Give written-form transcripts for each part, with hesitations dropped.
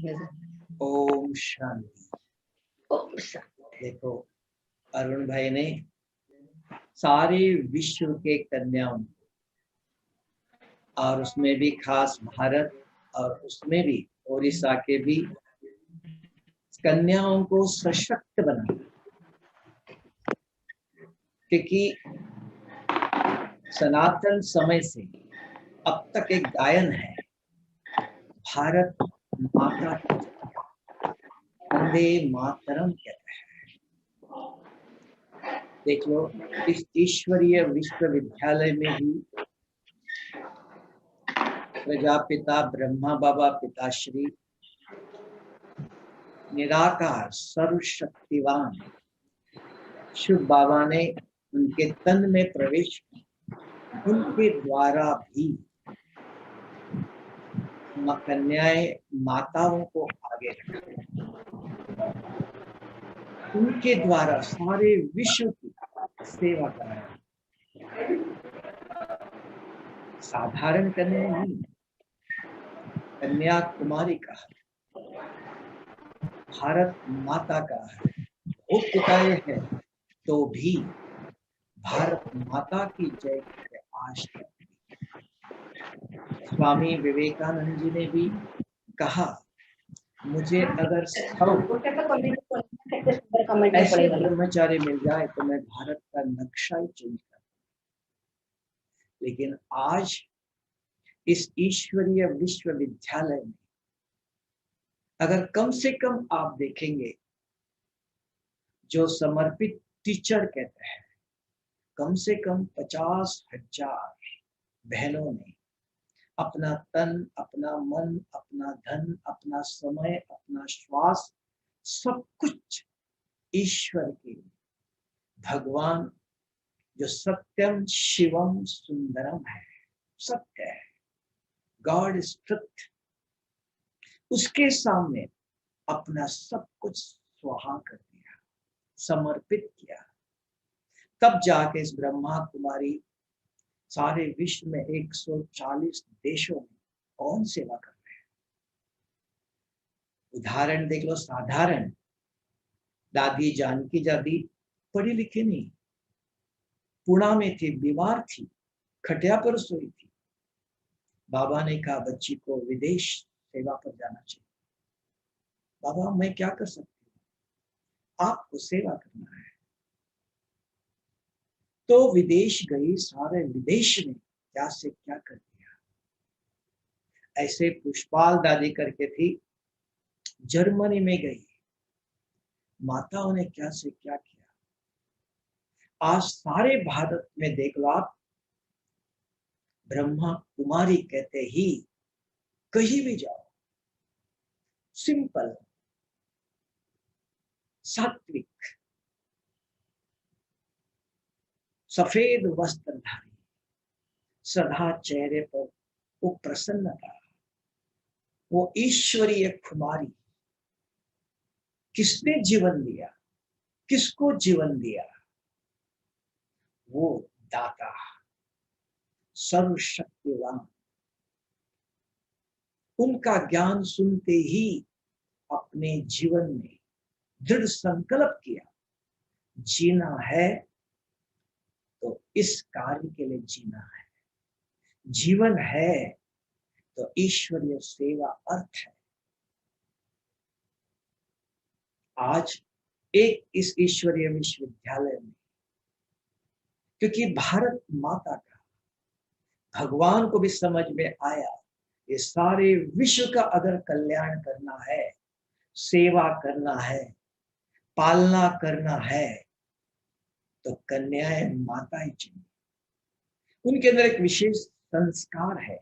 ओम शांति। ओम शांति। देखो, अरुण भाई ने सारे विश्व के कन्याओं और उसमें भी खास भारत और उसमें भी ओडिशा के भी कन्याओं को सशक्त बनाया, क्योंकि सनातन समय से अब तक एक गायन है, भारत माता की जय, वंदे मातरम कहते हैं। देख लो, इस ईश्वरीय विश्वविद्यालय में भी प्रजापिता ब्रह्मा बाबा पिताश्री निराकार सर्वशक्तिवान शिव बाबा ने उनके तन में प्रवेश किया, उनके द्वारा भी कन्याएं माताओं को आगे रखा, उनके द्वारा सारे विश्व की सेवा कराया। साधारण कन्या नहीं, कन्याकुमारी का भारत माता का है, हो चुका है तो भी भारत माता की जय के आज तक। स्वामी विवेकानंद जी ने भी कहा, मुझे अगर 100 ऐसे ब्रह्मचारी मिल जाए तो मैं भारत का नक्शा ही चेंज कर। लेकिन आज इस ईश्वरीय विश्वविद्यालय में अगर कम से कम आप देखेंगे, जो समर्पित टीचर कहते हैं, कम से कम 50,000 बहनों ने अपना तन, अपना मन, अपना धन, अपना समय, अपना श्वास, सब कुछ ईश्वर के, भगवान जो सत्यम शिवम सुंदरम है, सत्य है, गॉड इज ट्रुथ, उसके सामने अपना सब कुछ स्वाहा कर दिया, समर्पित किया। तब जाके इस ब्रह्मा कुमारी सारे विश्व में 140 देशों में कौन सेवा कर रहे हैं। उदाहरण देख लो, साधारण दादी जानकी दादी पढ़ी लिखी नहीं, पुणे में थी, बीमार थी, खटिया पर सोई थी। बाबा ने कहा बच्ची को विदेश सेवा पर जाना चाहिए। बाबा मैं क्या कर सकती हूँ, आपको सेवा करना है। तो विदेश गई, सारे विदेश में क्या से क्या कर दिया। ऐसे पुष्पाल दादी करके थी, जर्मनी में गई, माताओं ने क्या से क्या किया। आज सारे भारत में देख लो आप, ब्रह्मा कुमारी कहते ही कहीं भी जाओ, सिंपल, सात्विक, सफेद वस्त्रधारी, सदा चेहरे पर वो प्रसन्नता, वो ईश्वरीय कुमारी। किसने जीवन दिया, किसको जीवन दिया? वो दाता, सर्वशक्तिवान। उनका ज्ञान सुनते ही अपने जीवन में दृढ़ संकल्प किया, जीना है तो इस कार्य के लिए जीना है, जीवन है तो ईश्वरीय सेवा अर्थ है। आज एक इस ईश्वरीय विश्वविद्यालय में, क्योंकि भारत माता का भगवान को भी समझ में आया, ये सारे विश्व का अगर कल्याण करना है, सेवा करना है, पालना करना है, तो कन्याएं माता ही चाहिए। उनके अंदर एक विशेष संस्कार है,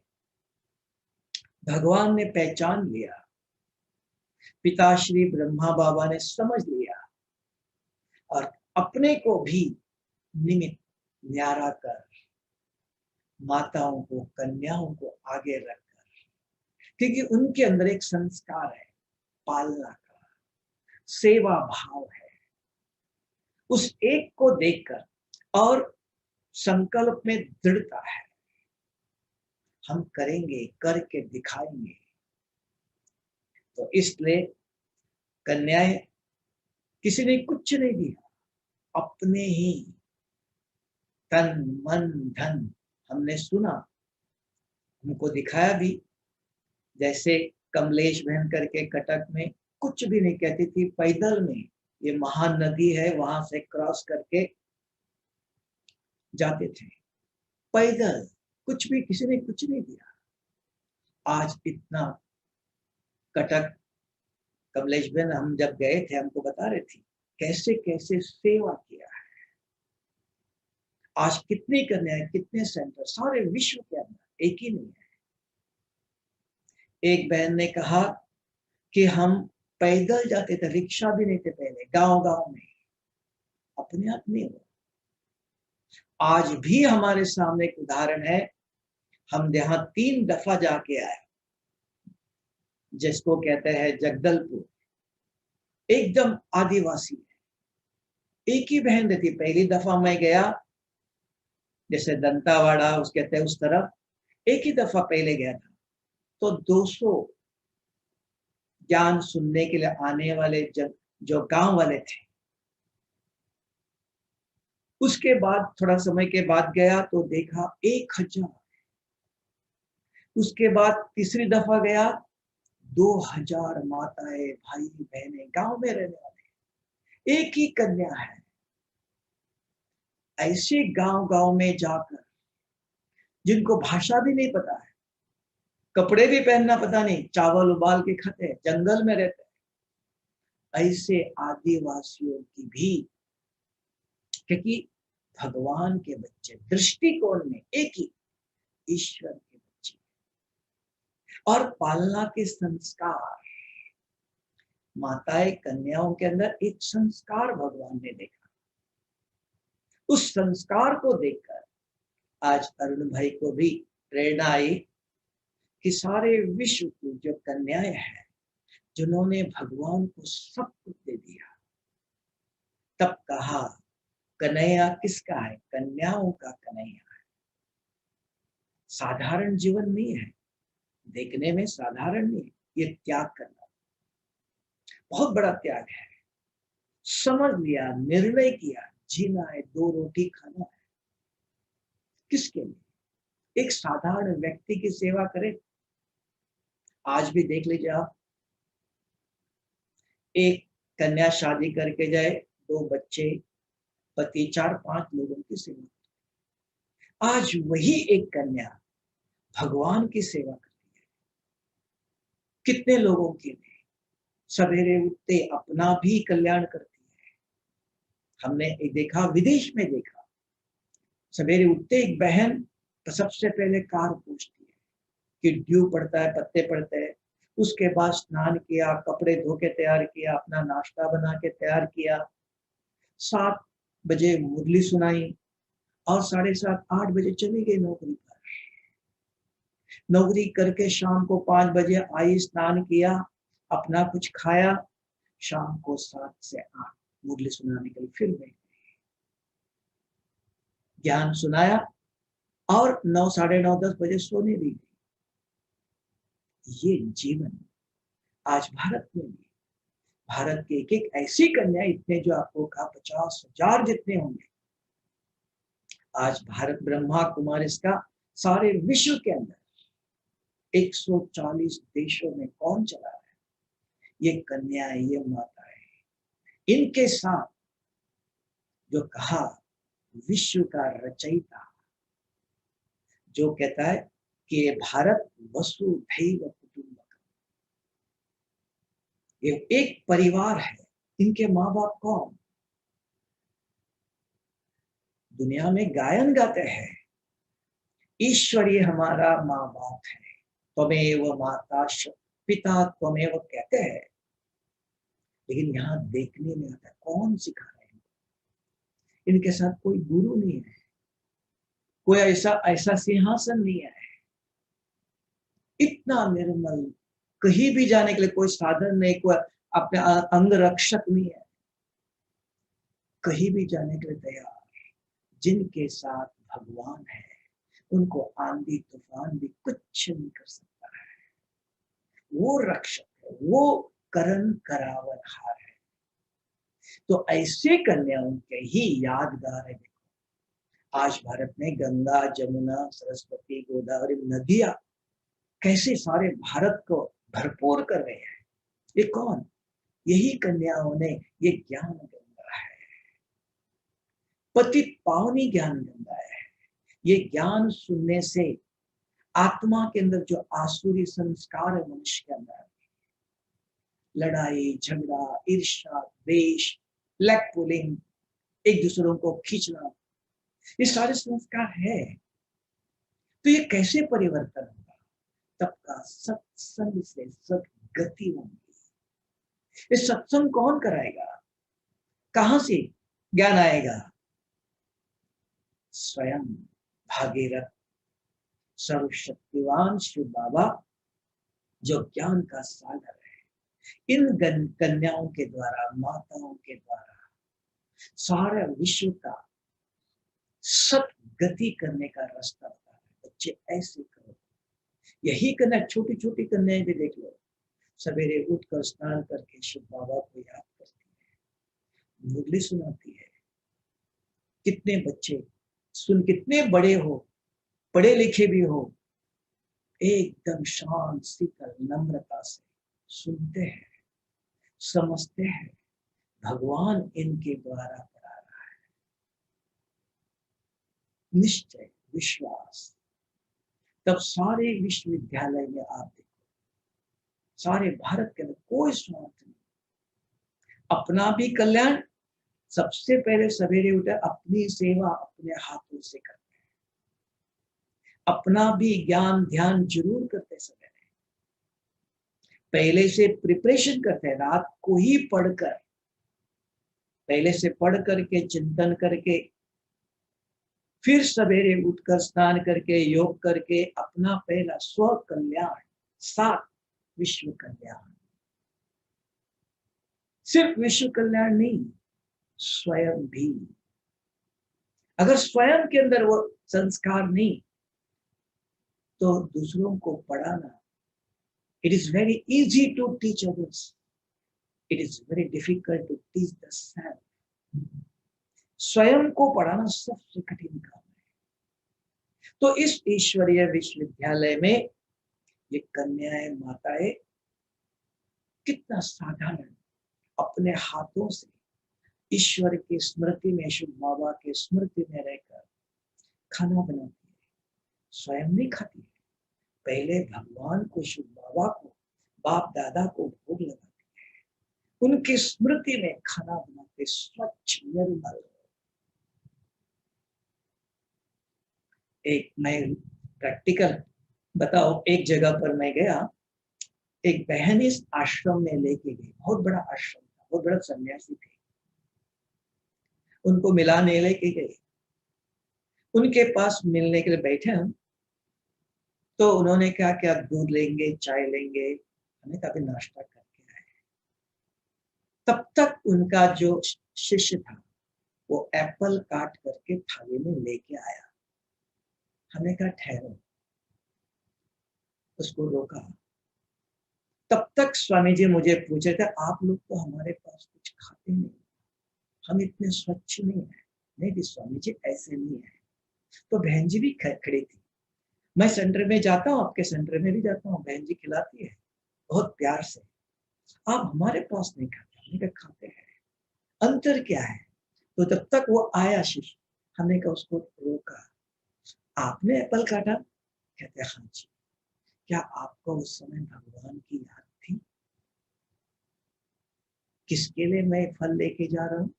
भगवान ने पहचान लिया, पिताश्री ब्रह्मा बाबा ने समझ लिया और अपने को भी निमित्त न्यारा कर माताओं को, कन्याओं को आगे रखकर, क्योंकि उनके अंदर एक संस्कार है, पालना का, सेवा भाव है। उस एक को देखकर और संकल्प में दृढ़ता है, हम करेंगे, करके दिखाएंगे। तो इसलिए कन्याएं किसी ने कुछ नहीं दिया, अपने ही तन मन धन, हमने सुना, हमको दिखाया भी। जैसे कमलेश बहन करके कटक में कुछ भी नहीं कहती थी, पैदल में, ये महान नदी है वहां से क्रॉस करके जाते थे पैदल, कुछ भी किसी ने कुछ नहीं दिया। आज इतना कटक, कमलेश बहन हम जब गए थे हमको बता रहे थे कैसे कैसे सेवा किया है। आज कितने कन्याएं, कितने सेंटर सारे विश्व के अंदर, एक ही नहीं है। एक बहन ने कहा कि हम पैदल जाते थे, रिक्शा भी नहीं थे पहले, गांव गांव में, अपने आप नहीं हुआ। आज भी हमारे सामने एक उदाहरण है, हम यहाँ 3 दफा जाके आए, जिसको कहते हैं जगदलपुर, एकदम आदिवासी है। एक ही बहन रहती, पहली दफा मैं गया जैसे दंतावाड़ा उस कहते हैं उस तरफ, एक ही दफा पहले गया था, तो 200 ज्ञान सुनने के लिए आने वाले जो गांव वाले थे। उसके बाद थोड़ा समय के बाद गया तो देखा 1000। उसके बाद तीसरी दफा गया 2000 माताएं भाई बहनें गांव में रहने वाले, एक ही कन्या है। ऐसे गांव गांव में जाकर जिनको भाषा भी नहीं पता है, कपड़े भी पहनना पता नहीं, चावल उबाल के खाते हैं, जंगल में रहते हैं, ऐसे आदिवासियों की भी, क्योंकि भगवान के बच्चे दृष्टिकोण में एक ही, ईश्वर के बच्चे। और पालना के संस्कार, माताएं कन्याओं के अंदर एक संस्कार भगवान ने देखा। उस संस्कार को देखकर आज अरुण भाई को भी प्रेरणा आई कि सारे विश्व की जो कन्याएं हैं, जिन्होंने भगवान को सब कुछ दे दिया, तब कहा कन्हैया किसका है, कन्याओं का कन्हैया है। साधारण जीवन नहीं है, देखने में साधारण नहीं है, ये त्याग करना बहुत बड़ा त्याग है। समझ लिया, निर्णय किया, जीना है, 2 रोटी खाना है, किसके लिए, एक साधारण व्यक्ति की सेवा करे। आज भी देख लीजिए आप, एक कन्या शादी करके जाए, 2 बच्चे, पति, 4-5 लोगों की सेवा। आज वही एक कन्या भगवान की सेवा करती है, कितने लोगों के लिए सवेरे उठते अपना भी कल्याण करती है। हमने एक देखा, विदेश में देखा, सवेरे उठते एक बहन तो सबसे पहले कार पूछती है कि ड्यू पड़ता है, पत्ते पड़ते हैं। उसके बाद स्नान किया, कपड़े धो के तैयार किया, अपना नाश्ता बना के तैयार किया, 7 बजे मुरली सुनाई और 7:30-8 बजे चली गई नौकरी पर। नौकरी करके शाम को 5 बजे आई, स्नान किया, अपना कुछ खाया, शाम को 7 से 8 मुरली सुनाने के लिए फिर गई, ज्ञान सुनाया और 9, साढ़े 9, 10 बजे सोने भी गई। ये जीवन आज भारत में भी, भारत के एक ऐसी कन्या, इतने जो आपको कहा 50,000 जितने होंगे, आज भारत ब्रह्मा कुमारी इसका सारे विश्व के अंदर 140 देशों में कौन चला रहा है, ये कन्याएं, ये माताएं। इनके साथ जो कहा विश्व का रचयिता, जो कहता है कि ये भारत वसुधैव कुटुंबकम, ये एक परिवार है। इनके माँ बाप कौन, दुनिया में गायन गाते हैं, ईश्वरीय हमारा माँ बाप है, त्वमेव माता पिता त्वमेव कहते हैं, लेकिन यहाँ देखने में आता है कौन सिखा रहे हैं। इनके साथ कोई गुरु नहीं है, कोई ऐसा सिंहासन नहीं है, इतना निर्मल, कहीं भी जाने के लिए कोई साधन नहीं, कोई अपने अंग रक्षक नहीं है, कहीं भी जाने के लिए तैयार। जिनके साथ भगवान है, उनको आंधी तूफान भी कुछ नहीं कर सकता है, वो रक्षक वो करण करावनहार है। तो ऐसे कन्याओं के ही यादगार है। आज भारत में गंगा, जमुना, सरस्वती, गोदावरी नदियां कैसे सारे भारत को भरपूर कर रहे हैं। ये कौन? यही कन्याओं ने ये ज्ञान गंगा है, पतित पावनी ज्ञान गंगा है। ये ज्ञान सुनने से आत्मा के अंदर जो आसुरी संस्कार है मनुष्य के अंदर, लड़ाई झगड़ा, ईर्ष्या, द्वेष, लेग पुलिंग, एक दूसरों को खींचना, ये सारे संस्कार है। तो ये कैसे परिवर्तन होगा? तब का सत्संग से सदगति होगी। ये सत्संग कौन कराएगा? कहां से ज्ञान आएगा? स्वयं भागीरथ सर्वशक्तिवान शिव बाबा जो ज्ञान का सागर है, इन कन्याओं के द्वारा, माताओं के द्वारा सारे विश्व का सदगति करने का रास्ता बता रहे। बच्चे ऐसे करो। यही कन्या, छोटी छोटी कन्याएं भी देख लो, सवेरे उठकर स्नान करके शिव बाबा को याद करती है, मुरली सुनाती है। कितने बच्चे सुन, कितने बड़े हो, पढ़े लिखे भी हो, एकदम शांत शीतल नम्रता से सुनते हैं, समझते हैं भगवान इनके द्वारा पढ़ा रहा है। निश्चय, विश्वास। तब सारे विश्वविद्यालय में आप देखो, सारे भारत के अंदर कोई स्वार्थ नहीं, अपना भी कल्याण। सबसे पहले सवेरे उठे अपनी सेवा अपने हाथों से करते हैं, अपना भी ज्ञान ध्यान जरूर करते सवेरे, पहले से प्रिपरेशन करते हैं, रात को ही पढ़कर, पहले से पढ़ करके चिंतन करके फिर सवेरे उठकर स्नान करके योग करके अपना पहला स्व कल्याण, साथ विश्व कल्याण। सिर्फ विश्व कल्याण नहीं, स्वयं भी। अगर स्वयं के अंदर वो संस्कार नहीं तो दूसरों को पढ़ाना, it is very easy to teach others, it is very difficult to teach the self. स्वयं को पढ़ाना सबसे कठिन काम है। तो इस ईश्वरीय विश्वविद्यालय में ये कन्याएं, माताएं कितना साधारण अपने हाथों से ईश्वर की स्मृति में, शिव बाबा के स्मृति में रहकर खाना बनाती है। स्वयं नहीं खाती है, पहले भगवान को, शिव बाबा को, बाप दादा को भोग लगाती है, उनकी स्मृति में खाना बनाते, स्वच्छ निर्मल। एक मैं प्रैक्टिकल बताओ, एक जगह पर मैं गया, एक बहन इस आश्रम में लेके गई, बहुत बड़ा आश्रम था, बहुत बड़ा सन्यासी थे, उनको मिलाने लेके गए। उनके पास मिलने के लिए बैठे हम, तो उन्होंने क्या क्या दूध लेंगे, चाय लेंगे, हमने कहा नाश्ता करके आए। तब तक उनका जो शिष्य था वो एप्पल काट करके थाली में लेके आया। हमने कहा ठहरो, उसको रोका। तब तक स्वामी जी मुझे पूछे थे, आप लोग तो हमारे पास कुछ खाते नहीं, हम इतने स्वच्छ नहीं है। नहीं स्वामी जी, ऐसे नहीं है। तो बहन जी भी खड़ी थी। मैं सेंटर में जाता हूँ, आपके सेंटर में भी जाता हूँ, बहन जी खिलाती है बहुत प्यार से। आप हमारे पास नहीं खाते, हमने कहा खाते हैं, अंतर क्या है? तो जब तक वो आया शिष्य, हमने कहा उसको रोका, आपने एप्पल काटा? कहते हाँ जी। क्या आपको उस समय भगवान की याद थी? किसके लिए मैं फल लेके जा रहा हूँ?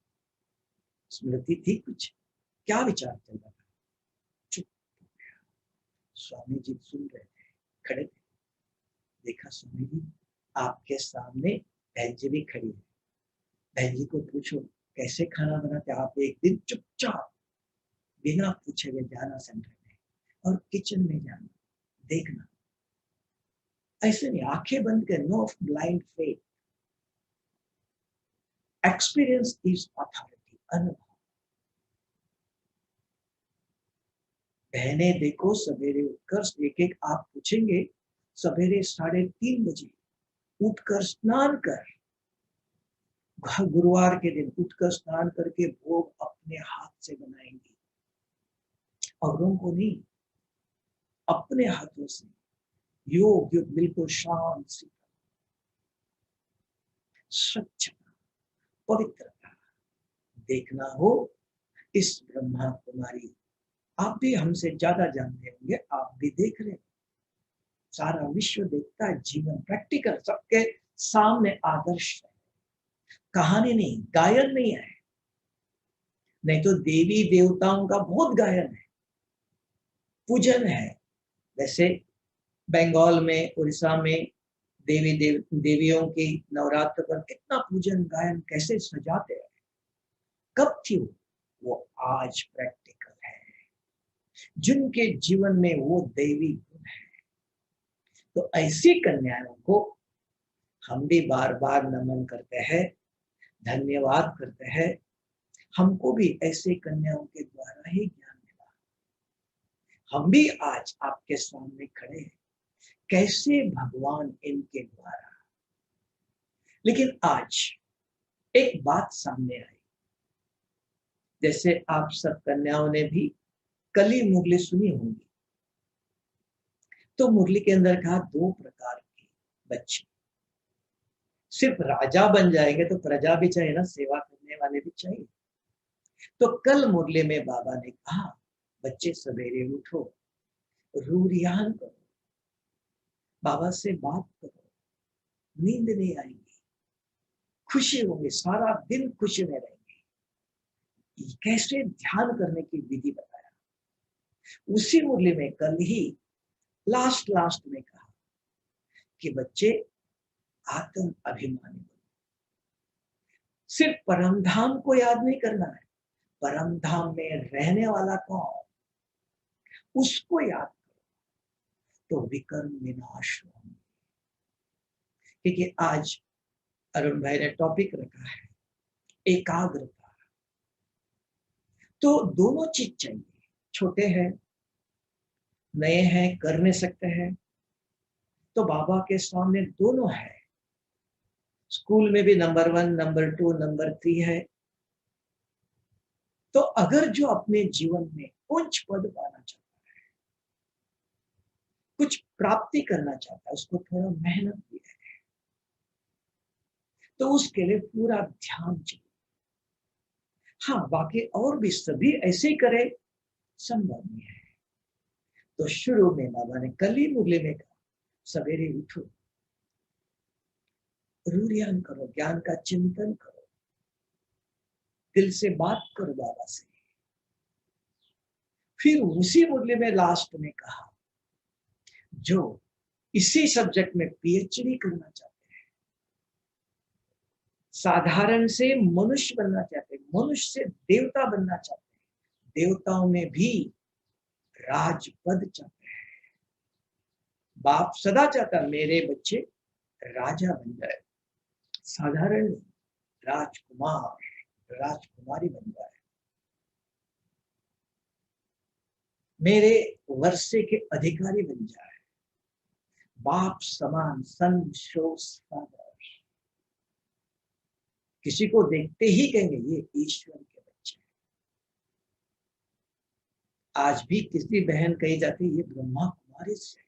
स्मृति थी कुछ? क्या विचार चल रहा था? चुप हो गया। स्वामी जी सुन रहे थे, खड़े थे। देखा स्वामी जी आपके सामने बहन जी भी खड़ी है, बहन जी को पूछो कैसे खाना बनाते। आप एक दिन चुपचाप बिना पूछे हुए जाना सेंटर में और किचन में जाना, देखना। ऐसे नहीं आंखें बंद कर, no blind faith. Experience is authority, अनुभव। बहने देखो, सवेरे उठकर एक एक आप पूछेंगे, सवेरे 3:30 बजे उठकर स्नान कर, गुरुवार के दिन उठकर स्नान करके भोग अपने हाथ से बनाएंगे, औरों को नहीं, अपने हाथों से योग योग बिल्कुल शांत से, स्वच्छता, पवित्रता देखना हो। इस ब्रह्मा कुमारी, आप भी हमसे ज्यादा जानते होंगे, आप भी देख रहे, सारा विश्व देखता है, जीवन प्रैक्टिकल सबके सामने आदर्श है, कहानी नहीं, गायन नहीं है। नहीं तो देवी देवताओं का बहुत गायन है, पूजन है। वैसे बंगाल में, उड़ीसा में देवियों की नवरात्र पर कितना पूजन गायन कैसे सजाते हैं। कब थी वो आज प्रैक्टिकल है, जिनके जीवन में वो देवी गुण है। तो ऐसी कन्याओं को हम भी बार बार नमन करते हैं, धन्यवाद करते हैं। हमको भी ऐसे कन्याओं के द्वारा ही ज्ञान मिला, हम भी आज आपके सामने खड़े हैं, कैसे भगवान इनके द्वारा। लेकिन आज एक बात सामने आई, जैसे आप सब कन्याओं ने भी कली मुरली सुनी होंगी, तो मुरली के अंदर कहा 2 प्रकार के बच्चे, सिर्फ राजा बन जाएंगे तो प्रजा भी चाहिए ना, सेवा करने वाले भी चाहिए। तो कल मुरली में बाबा ने कहा, बच्चे सवेरे उठो, रूरियान करो, बाबा से बात करो, नींद नहीं आएगी, खुशी होगी, सारा दिन खुशी में रहेंगे। कैसे ध्यान करने की विधि बताया। उसी मुरली में कल ही लास्ट में कहा कि बच्चे आत्म अभिमानी बनो, सिर्फ परमधाम को याद नहीं करना है, परमधाम में रहने वाला कौन, उसको याद करो तो विकर्म विनाश होंगे। क्योंकि आज अरुण भाई ने टॉपिक रखा है एकाग्रता, तो दोनों चीज चाहिए। छोटे हैं, नए हैं, कर नहीं सकते हैं, तो बाबा के सामने दोनों है। स्कूल में भी नंबर 1, नंबर 2, नंबर 3 है। तो अगर जो अपने जीवन में उच्च पद पाना चाहता है, कुछ प्राप्ति करना चाहता है, उसको थोड़ा मेहनत भी है, तो उसके लिए पूरा ध्यान चाहिए। हाँ, बाकी और भी सभी ऐसे ही करे, संभव नहीं है। तो शुरू में बाबा ने कली मुरली में कहा, सवेरे उठो, रूरियान करो, ज्ञान का चिंतन करो, दिल से बात करो बाबा से। फिर उसी मुरली में लास्ट में कहा, जो इसी सब्जेक्ट में पीएचडी करना चाहते हैं, साधारण से मनुष्य बनना चाहते हैं, मनुष्य से देवता बनना चाहते हैं, देवताओं में भी राजपद चाहते हैं। बाप सदा चाहता मेरे बच्चे राजा बन जाए, साधारण राजकुमार, राजकुमारी बन जाए, मेरे वर्षे के अधिकारी बन जाए, बाप समान संशोषागर, किसी को देखते ही कहेंगे ये ईश्वर के बच्चे। आज भी किसी बहन कही जाती है ये ब्रह्मा कुमारी से,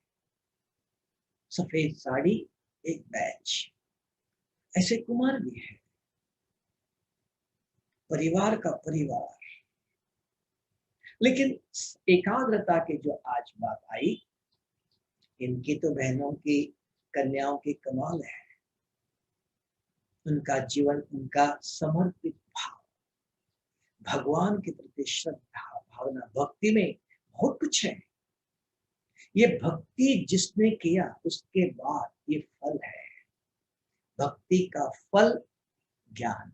सफेद साड़ी, एक बैच, ऐसे कुमार भी है, परिवार का परिवार। लेकिन एकाग्रता के जो आज बात आई, इनकी तो बहनों की, कन्याओं की कमाल है। उनका जीवन, उनका समर्पित भाव, भगवान के प्रति श्रद्धा भावना, भक्ति में बहुत कुछ है। ये भक्ति जिसने किया उसके बाद ये फल है। भक्ति का फल ज्ञान,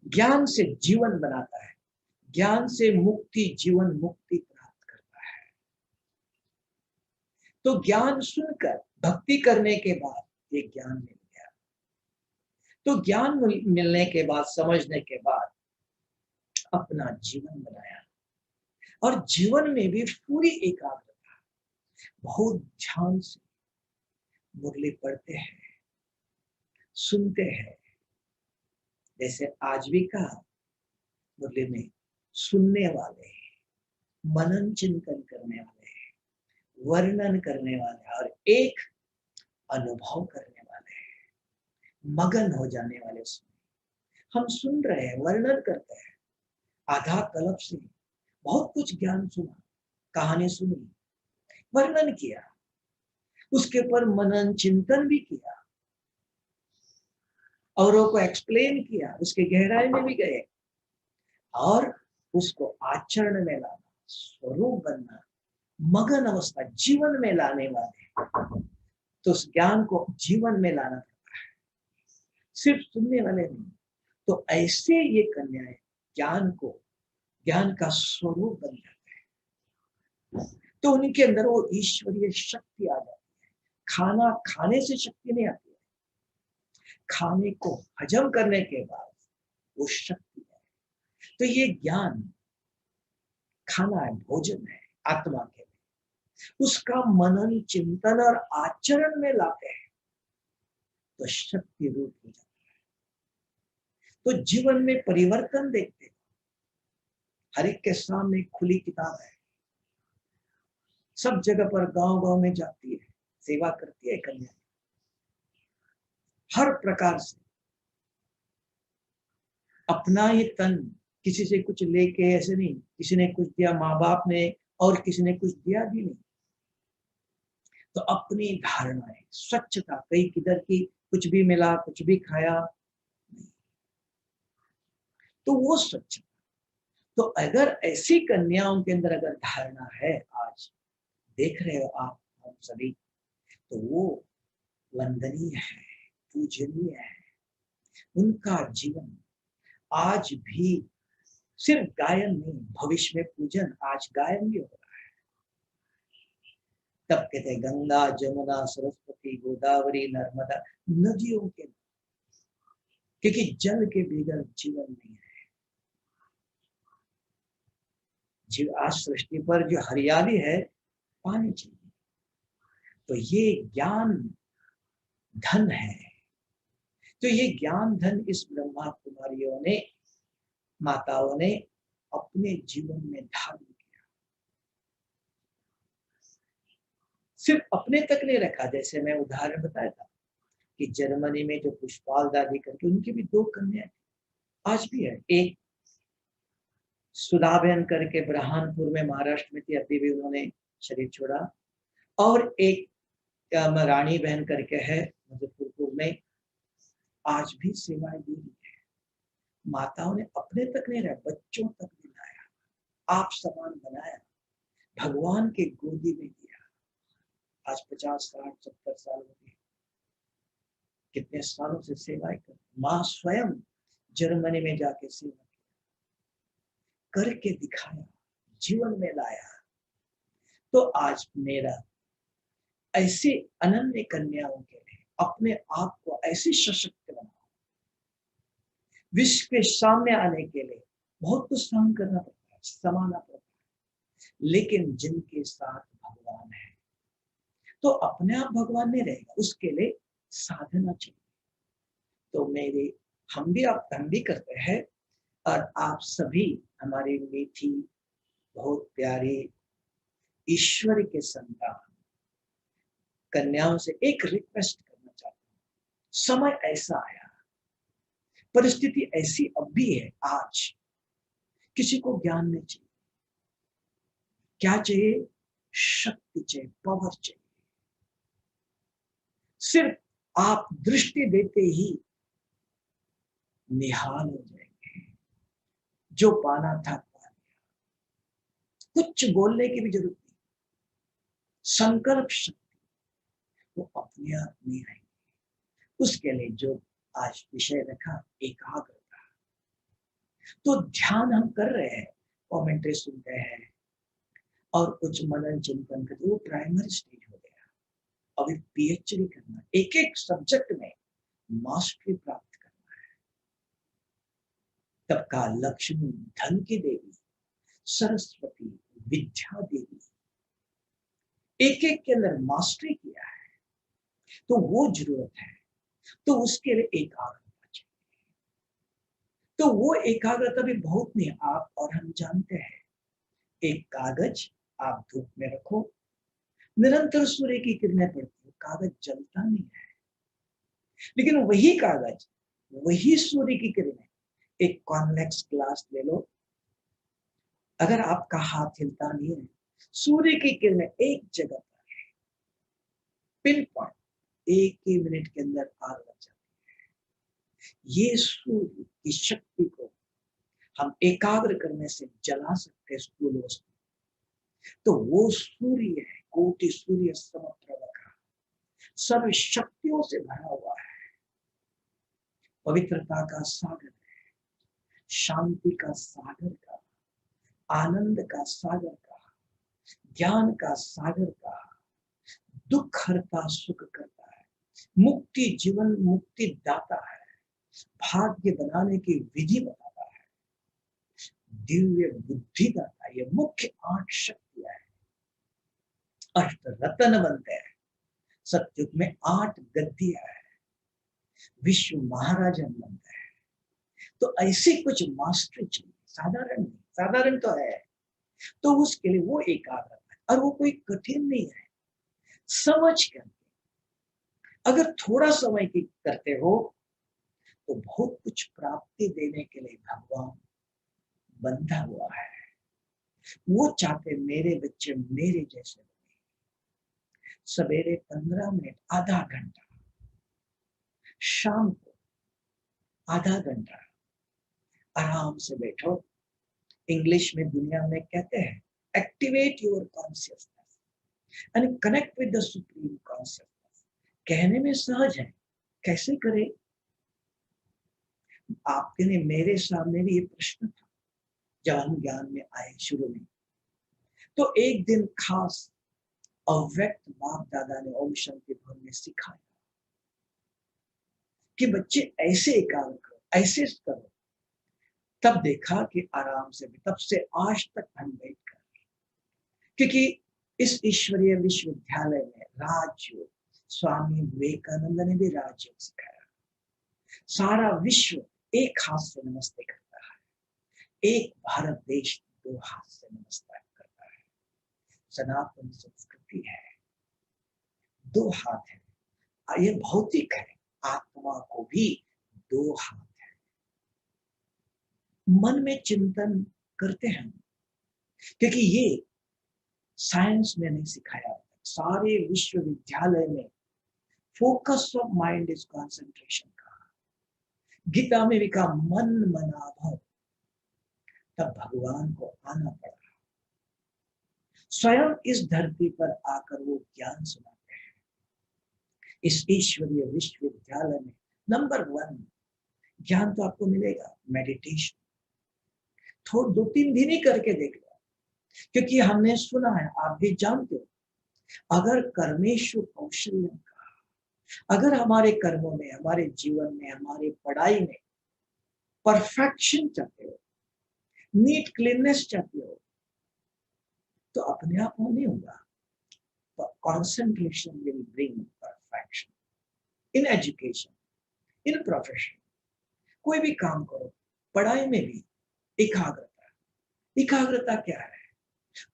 ज्ञान से जीवन बनाता है, ज्ञान से मुक्ति, जीवन मुक्ति प्राप्त करता है। तो ज्ञान सुनकर भक्ति करने के बाद ये ज्ञान मिल गया। तो ज्ञान मिलने के बाद, समझने के बाद अपना जीवन बनाया, और जीवन में भी पूरी एकाग्रता, बहुत ध्यान से मुरली पढ़ते हैं, सुनते हैं, जैसे आज भी कहा मुरली में सुनने वाले, मनन चिंतन करने वाले, वर्णन करने वाले और एक अनुभव करने वाले, मगन हो जाने वाले। हम सुन रहे हैं, वर्णन करते हैं, आधा कल्प से बहुत कुछ ज्ञान सुना, कहानी सुनी, वर्णन किया, उसके ऊपर मनन चिंतन भी किया, औरों को एक्सप्लेन किया, उसके गहराई में भी गए और उसको आचरण में लाना, स्वरूप बनना, मगन अवस्था जीवन में लाने वाले, तो उस ज्ञान को जीवन में लाना पड़ता है, सिर्फ सुनने वाले नहीं। तो ऐसे ये कन्याएं ज्ञान का स्वरूप बन जाते हैं, तो उनके अंदर वो ईश्वरीय शक्ति आ जाती है। खाना खाने से शक्ति नहीं आती है, खाने को हजम करने के बाद वो शक्ति है। तो ये ज्ञान खाना है, भोजन है आत्मा के लिए, उसका मनन चिंतन और आचरण में लाते हैं तो शक्ति रूप हो जाता है। तो जीवन में परिवर्तन देखते हैं, हर एक के सामने खुली किताब है, सब जगह पर गांव-गांव में जाती है, सेवा करती है कन्या, हर प्रकार से अपना ही तन, किसी से कुछ लेके ऐसे नहीं, किसी ने कुछ दिया माँ बाप ने और किसी ने कुछ दिया भी नहीं। तो अपनी धारणाएं, स्वच्छता, कहीं किधर की कुछ भी मिला, कुछ भी खाया, तो वो स्वच्छता। तो अगर ऐसी कन्याओं के अंदर अगर धारणा है, आज देख रहे हो आप हम सभी, तो वो वंदनीय है, पूजनीय है। उनका जीवन आज भी सिर्फ गायन नहीं, भविष्य में पूजन आज गायन भी हो रहा है। तब कहते हैं गंगा जमुना सरस्वती गोदावरी नर्मदा, नदियों के, क्योंकि जल के बगैर जीवन नहीं है। आज सृष्टि पर जो हरियाली है, पानी चाहिए। तो ये ज्ञान धन है। तो ये ज्ञान धन इस ब्रह्मा कुमारियों ने, माताओं ने अपने जीवन में धारण किया। सिर्फ अपने तक नहीं रखा, जैसे मैं उदाहरण बताया था कि जर्मनी में जो पुष्पाल दादी करके, उनकी भी 2 कन्या आज भी है। एक सुधाबेन करके ब्रहानपुर में महाराष्ट्र में थी, अभी भी उन्होंने शरीर छोड़ा। और एक रानी बहन करके है मुजफ्फरपुर में, आज भी सेवाएं दे रही है। माताओं ने अपने तक नहीं रहा, बच्चों तक भी लाया, आप समान बनाया, भगवान के गोदी में दिया। आज 50, 60, 70 साल हो गए, कितने सालों से सेवाएं कर, माँ स्वयं जर्मनी में जाके सेवा करके दिखाया, जीवन में लाया। तो आज मेरा ऐसी अनन्य कन्याओं के लिए अपने आप को ऐसे सशक्त बनाओ, विश्व के सामने आने के लिए बहुत कुछ सहन करना पड़ता है, समाना पड़ता है, लेकिन जिनके साथ भगवान है तो अपने आप भगवान नहीं रहेगा, उसके लिए साधना चाहिए। तो मेरे हम भी करते हैं, और आप सभी हमारी मीठी बहुत प्यारी ईश्वर के संतान कन्याओं से एक रिक्वेस्ट करना चाहता हूं। समय ऐसा आया, परिस्थिति ऐसी अब भी है, आज किसी को ज्ञान नहीं चाहिए, क्या चाहिए? शक्ति चाहिए, पावर चाहिए। सिर्फ आप दृष्टि देते ही निहाल हो जाएंगे, जो पाना था पा लिया, कुछ बोलने की भी जरूरत नहीं, संकल्प शक्ति वो अपने आप नहीं आएंगे। उसके लिए जो आज विषय रखा, एकाग्रता। तो ध्यान हम कर रहे हैं, कमेंट्री सुनते हैं और कुछ मनन चिंतन करते, वो प्राइमरी स्टेज हो गया। अभी पीएचडी करना, एक एक सब्जेक्ट में मास्टरी प्राप्त करना है। तब का लक्ष्मी धन की देवी, सरस्वती विद्या देवी, एक एक के अंदर मास्टरी किया है। तो वो जरूरत है। तो उसके लिए एकाग्रता चाहिए। तो वो एकाग्रता भी बहुत नहीं, आप और हम जानते हैं। एक कागज आप धूप में रखो, निरंतर सूर्य की किरणें पड़ती है, कागज जलता नहीं है। लेकिन वही कागज, वही सूर्य की किरणें, एक कॉन्वेक्स ग्लास ले लो, अगर आपका हाथ हिलता नहीं है, सूर्य की किरणें एक जगह पर पिन पॉइंट 1 ही मिनट के अंदर आग लग जाती है। ये सूर्य की शक्ति को हम एकाग्र करने से जला सकते हैं स्थूल वस्तु। तो वो सूर्य है, कोटि सूर्य समप्रभ का, सर्व शक्तियों से भरा हुआ है, पवित्रता का सागर है, शांति का सागर का, आनंद का सागर का, ज्ञान का सागर का, दुख हरता सुख करता है, मुक्ति जीवन मुक्ति दाता है, भाग्य बनाने की विधि बताता है, दिव्य बुद्धि दाता है। ये मुख्य 8 शक्तियां है। अष्ट रत्न बनते हैं। सत्युग में 8 गद्दियां है, विश्व महाराजा बनता है। तो ऐसी कुछ मास्टरी चाहिए, साधारण नहीं, साधारण तो है। तो उसके लिए वो एकाग्रता है, और वो कोई कठिन नहीं है। समझ कर अगर थोड़ा समय की करते हो तो बहुत कुछ प्राप्ति देने के लिए भगवान बंधा हुआ है। वो चाहते मेरे बच्चे मेरे जैसे बने। सवेरे 15 मिनट, आधा घंटा, शाम को आधा घंटा आराम से बैठो। इंग्लिश में दुनिया में कहते हैं activate your consciousness and connect with the supreme consciousness. कहने में सहज है, कैसे करें? आपके लिए मेरे सामने भी ये प्रश्न था जब हम ज्ञान में आए शुरू में। तो एक दिन खास अव्यक्त बाप दादा ने ओम शांति भवन में सिखाया कि बच्चे ऐसे एकाग्र करो, ऐसे करो। तब देखा कि आराम से, तब से आज तक हम बैठ कर, क्योंकि इस ईश्वरीय विश्वविद्यालय में राजयोग स्वामी विवेकानंद ने भी राजयोग सिखाया। सारा विश्व एक हाथ से नमस्ते करता है, एक भारत देश 2 हाथ से नमस्कार करता है। सनातन संस्कृति है, 2 हाथ है। ये भौतिक है, आत्मा को भी 2 हाथ है। मन में चिंतन करते हैं, क्योंकि ये साइंस में नहीं सिखाया। सारे विश्वविद्यालय में focus of mind is concentration का। गीता में भी कहा मन मना भव। तब भगवान को आना पड़ा, स्वयं इस धरती पर आकर वो ज्ञान सुनाते हैं। इस ईश्वरीय विश्वविद्यालय में नंबर 1 ज्ञान तो आपको मिलेगा, मेडिटेशन। थोड़ा 2-3 दिन ही करके देख लो, क्योंकि हमने सुना है, आप भी जानते हो, अगर कर्मेशु कौशल्य का, अगर हमारे कर्मों में, हमारे जीवन में, हमारे पढ़ाई में परफेक्शन चाहते हो, नीट क्लीननेस चाहते हो, तो अपने आप वो नहीं होगा। तो concentration will bring perfection in education, in profession. कोई भी काम करो, पढ़ाई में भी एकाग्रता। एकाग्रता क्या है?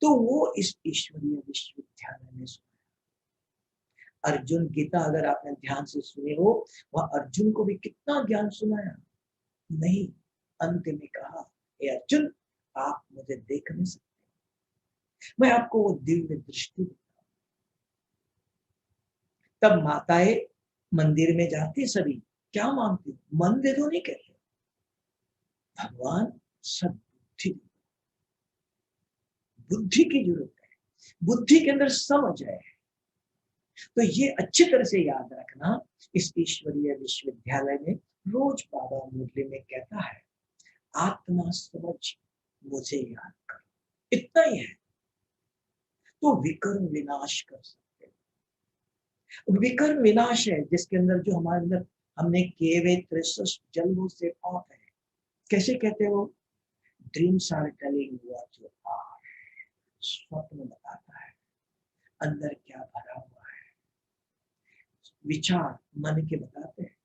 तो वो इस ईश्वरीय विश्वविद्यालय में सुना। अर्जुन गीता अगर आपने ध्यान से सुने हो, वह अर्जुन को भी कितना ज्ञान सुनाया। नहीं, अंत में कहा, हे अर्जुन, आप मुझे देख नहीं सकते, मैं आपको वो दिव्य दृष्टि देता हूं। तब माताएं मंदिर में जाती, सभी क्या मांगती? मन दे दो नहीं कहते, भगवान सद्बुद्धि, बुद्धि की जरूरत है, बुद्धि के अंदर समझ है। तो ये अच्छी तरह से याद रखना। इस ईश्वरीय विश्वविद्यालय में रोज बाबा मुरली में कहता है, आत्मा समझ मुझे याद करो, इतना ही है। तो विकर्म विनाश कर सकते हो। विकर्म विनाश है जिसके अंदर, जो हमारे अंदर हमने किए हुए 63 जन्मों से पाप है। कैसे कहते हो? Dreams are telling what you are. स्वप्न बताता है अंदर क्या भरा हुआ है। विचार मन के बताते हैं।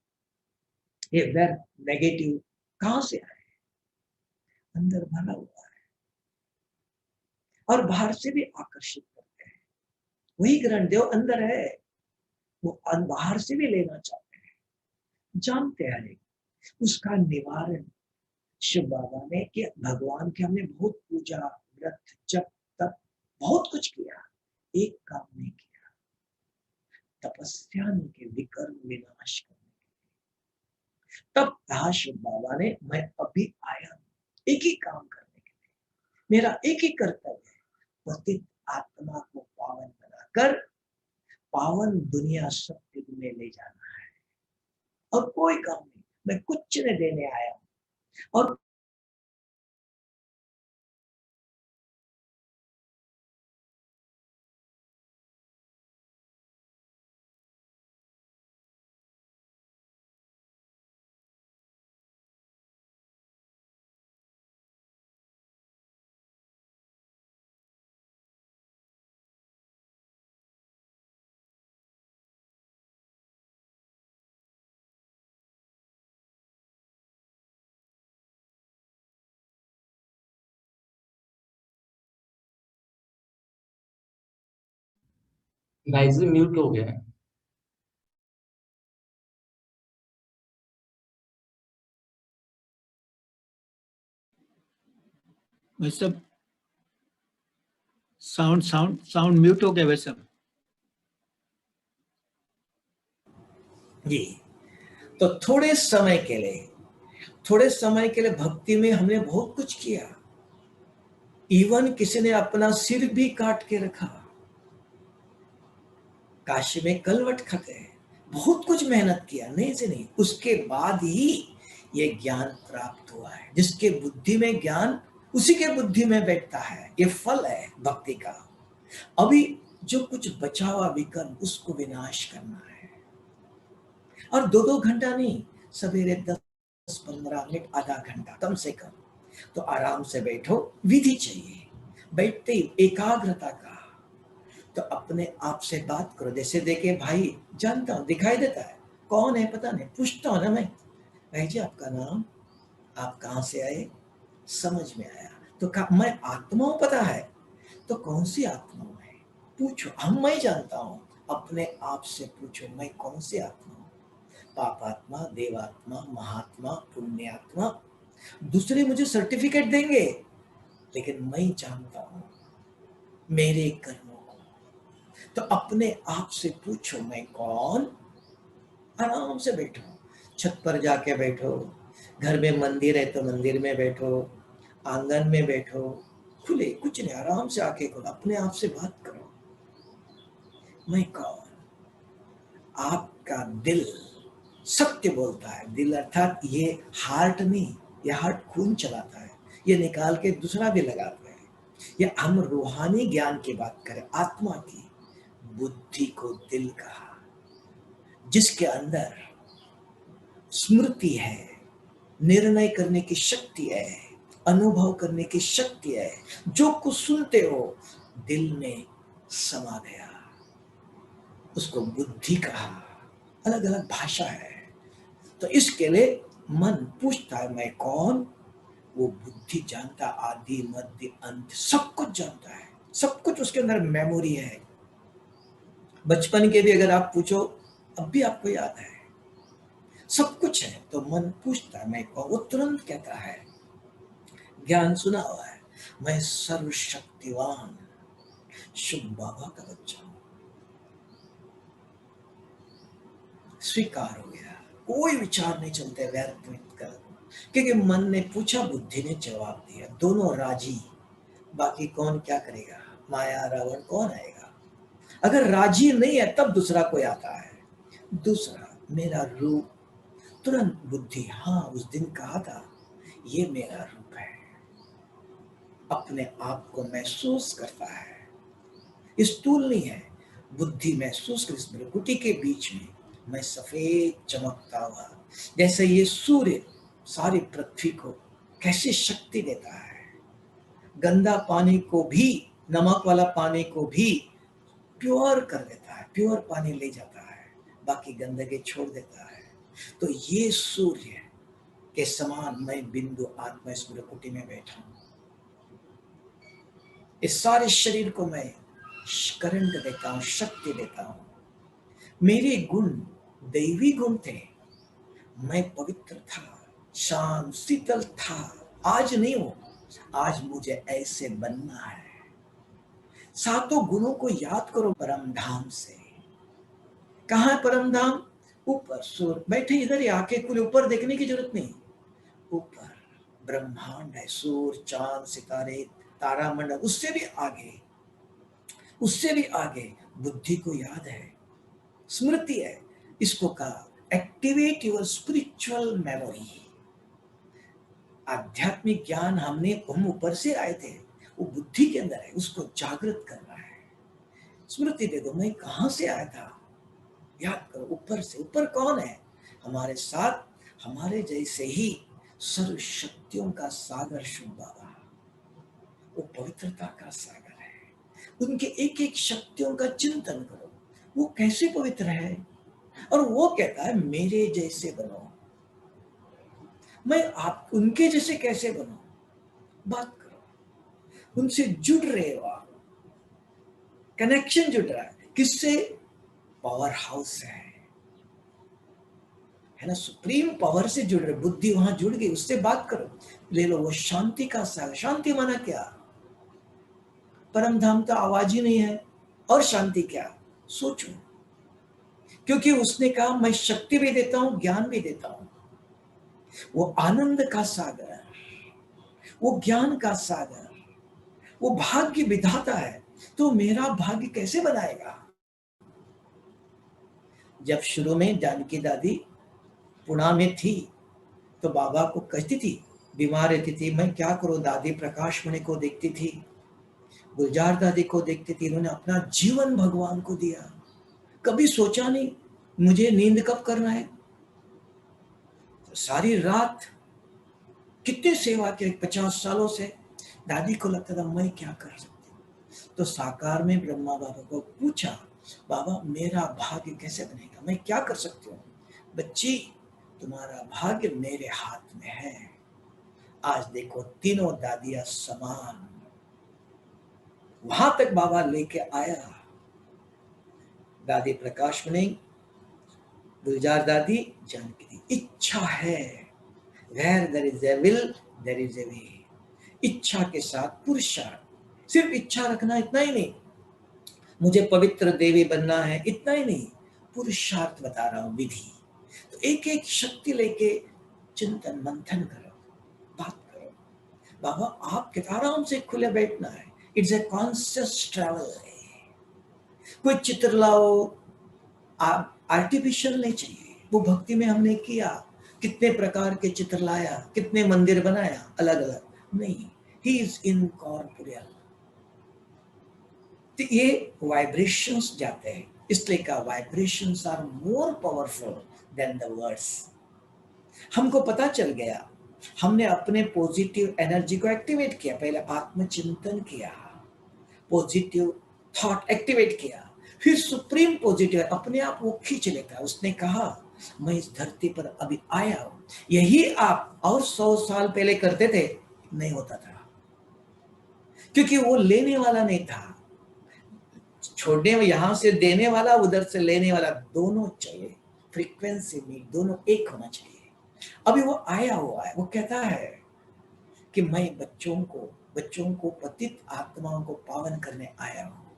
ये व्यर्थ नेगेटिव कहां से आए? अंदर भरा हुआ है और बाहर से भी आकर्षित करते हैं। वही ग्रहण देव अंदर है, वो बाहर से भी लेना चाहते हैं। जानते हैं उसका निवारण शिव बाबा ने कि भगवान के हमने बहुत पूजा, व्रत, जप, तप बहुत कुछ किया, एक काम नहीं किया, तपस्या नहीं की विकर्म विनाश करने। तब कहा शिव बाबा ने मैं अभी आया एक ही काम करने के लिए, मेरा एक ही कर्तव्य है, पतित आत्मा को पावन बनाकर पावन दुनिया सत्युग में ले जाना है। और कोई काम नहीं, मैं कुछ नहीं देने आया हूं। और गाइस म्यूट हो गया है। वैसे साउंड साउंड साउंड म्यूट हो गया वैसे। जी, तो थोड़े समय के लिए भक्ति में हमने बहुत कुछ किया। इवन किसी ने अपना सिर भी काट के रखा, काशी में कलवट खते, बहुत कुछ मेहनत किया, नहीं से नहीं, उसके बाद ही ये ज्ञान प्राप्त हुआ है। जिसके बुद्धि में ज्ञान उसी के बुद्धि में बैठता है, ये फल है भक्ति का। अभी जो कुछ बचा हुआ विकर्म उसको विनाश करना है। और 2-2 घंटा नहीं, सवेरे 10-15 मिनट, आधा घंटा कम से कम तो आराम से बैठो। विधि चाहिए, बैठते ही एकाग्रता का, तो अपने आप से बात करो। जैसे देखे भाई, जानता हूं दिखाई देता है, कौन है पता नहीं, पूछता हूं ना मैं, भाई जी आपका नाम, आप कहां से आए, समझ में आया तो मैं आत्मा हूं, पता है तो कौन सी आत्मा हूं मैं, पूछो। मैं जानता हूं, अपने आप से पूछो मैं कौन सी आत्मा हूं, पापात्मा, देवात्मा, महात्मा, पुण्यात्मा। दूसरे मुझे सर्टिफिकेट देंगे, लेकिन मैं जानता हूं मेरे कर्मों को। तो अपने आप से पूछो मैं कौन। आराम से बैठो, छत पर जाके बैठो, घर में मंदिर है तो मंदिर में बैठो, आंगन में बैठो, खुले कुछ नहीं, आराम से आके खोलो, अपने आप से बात करो, मैं कौन। आपका दिल सत्य बोलता है। दिल अर्थात ये हार्ट नहीं, ये हार्ट खून चलाता है, ये निकाल के दूसरा भी लगाता है। ये हम रूहानी ज्ञान की बात करें, आत्मा की। बुद्धि को दिल कहा, जिसके अंदर स्मृति है, निर्णय करने की शक्ति है, अनुभव करने की शक्ति है। जो कुछ सुनते हो दिल में समा गया, उसको बुद्धि कहा। अलग अलग भाषा है। तो इसके लिए मन पूछता है मैं कौन, वो बुद्धि जानता, आदि मध्य अंत सब कुछ जानता है, सब कुछ उसके अंदर मेमोरी है। बचपन के भी अगर आप पूछो, अब भी आपको याद है, सब कुछ है। तो मन पूछता है मैं कौन, वो तुरंत कहता है, ज्ञान सुना हुआ है, मैं सर्वशक्तिवान शिव बाबा का बच्चा हूं। स्वीकार हो गया, कोई विचार नहीं चलते व्यर्थ कर, क्योंकि मन ने पूछा, बुद्धि ने जवाब दिया, दोनों राजी। बाकी कौन क्या करेगा, माया रावण कौन आएगा। अगर राजी नहीं है तब दूसरा कोई आता है, दूसरा मेरा रूप। तुरंत बुद्धि, हाँ उस दिन कहा था ये मेरा रूप है, अपने आप को महसूस करता है। स्थूल नहीं है, बुद्धि महसूस कर, इस भ्रुकुटी के बीच में मैं सफेद चमकता हुआ, जैसे ये सूर्य सारी पृथ्वी को कैसे शक्ति देता है। गंदा पानी को भी, नमक वाला पानी को भी प्योर कर देता है, प्योर पानी ले जाता है। बाकी गंदगी छोड़ देता है। तो ये सूर्य के समान मैं बिंदु आत्मा इस कुटी में बैठा हूं। इस सारे शरीर को मैं करंट देता हूं, शक्ति देता हूं। मेरे गुण दैवी गुण थे। मैं पवित्र था, शांत शीतल था। आज नहीं हूं, आज मुझे ऐसे बनना है। सातों गुणों को याद करो परम धाम से। कहां है परम धाम? ऊपर सूर्य बैठे इधर ही, आके कुल ऊपर देखने की जरूरत नहीं। ऊपर ब्रह्मांड है, सूर्य चांद सितारे तारामंडल, उससे भी आगे, उससे भी आगे बुद्धि को याद है, स्मृति है। इसको कहा एक्टिवेट योर स्पिरिचुअल मेमोरी। आध्यात्मिक ज्ञान हम ऊपर से आए थे, वो बुद्धि के अंदर है, उसको जागृत करना है। स्मृति दे दो, मैं कहां से आया था, याद करो ऊपर से। ऊपर कौन है? हमारे साथ हमारे जैसे ही सर्व शक्तियों का सागर शुभ बाबा, वो पवित्रता का सागर है। उनके एक एक शक्तियों का चिंतन करो, वो कैसे पवित्र है। और वो कहता है मेरे जैसे बनो। मैं आप उनके जैसे कैसे बनूं? बात करो, उनसे जुड़ रहे हो आप, कनेक्शन जुड़ रहा है। किससे? पावर हाउस है ना, सुप्रीम पावर से जुड़ रहे। बुद्धि वहां जुड़ गई, उससे बात करो, ले लो वो शांति का सागर। शांति माना क्या? परम धाम तो आवाज ही नहीं है, और शांति क्या? सोचो, क्योंकि उसने कहा मैं शक्ति भी देता हूं, ज्ञान भी देता हूं। वो आनंद का सागर, वो ज्ञान का सागर, वो भाग्य विधाता है। तो मेरा भाग्य कैसे बनाएगा? जब शुरू में जानकी दादी पुणे में थी तो बाबा को कहती थी, बीमार रहती थी, मैं क्या करूं। दादी प्रकाश मणि को देखती थी, गुलजार दादी को देखती थी। उन्होंने अपना जीवन भगवान को दिया, कभी सोचा नहीं मुझे नींद कब करना है। तो सारी रात कितने सेवा के 50 सालों से दादी को लगता था मैं क्या कर सकती हूँ। तो साकार में ब्रह्मा बाबा को पूछा, बाबा मेरा भाग्य कैसे बनेगा, मैं क्या कर सकती हूँ। बच्ची तुम्हारा भाग्य मेरे हाथ में है। आज देखो तीनों दादियां समान, वहां तक बाबा लेके आया। दादी प्रकाश मणि, गुलजार दादी, जानकी दी। इच्छा है, where there is a will there is a way. इच्छा के साथ पुरुषार्थ। सिर्फ इच्छा रखना इतना ही नहीं, मुझे पवित्र देवी बनना है इतना ही नहीं, पुरुषार्थ बता रहा हूं, विधि। तो एक एक शक्ति लेके चिंतन मंथन करो, बात करो। बाबा आपके आराम से खुले बैठना है। It's a conscious travel. कोई चित्र लाओ, आर्टिफिशियल नहीं चाहिए। वो भक्ति में हमने किया, कितने प्रकार के चित्र लाया, कितने मंदिर बनाया अलग अलग, नहीं, ही इज इनकॉर्पोरियल। तो ये वाइब्रेशंस जाते हैं, इसलिए का vibrations are more powerful than the words. हमको पता चल गया, हमने अपने पॉजिटिव एनर्जी को एक्टिवेट किया। पहले आत्मचिंतन किया, पॉजिटिव थॉट एक्टिवेट किया, फिर सुप्रीम पॉजिटिव अपने आप वो खींच लेता है। उसने कहा मैं इस धरती पर अभी आया हूं, यही आप और 100 साल पहले करते थे, नहीं होता था, क्योंकि वो लेने वाला नहीं था। छोड़ने में यहां से देने वाला, उधर से लेने वाला, दोनों चाहिए। फ्रीक्वेंसी में दोनों एक होना चाहिए। अभी वो आया हुआ है, वो कहता है कि मैं बच्चों को पतित आत्माओं को पावन करने आया हूं।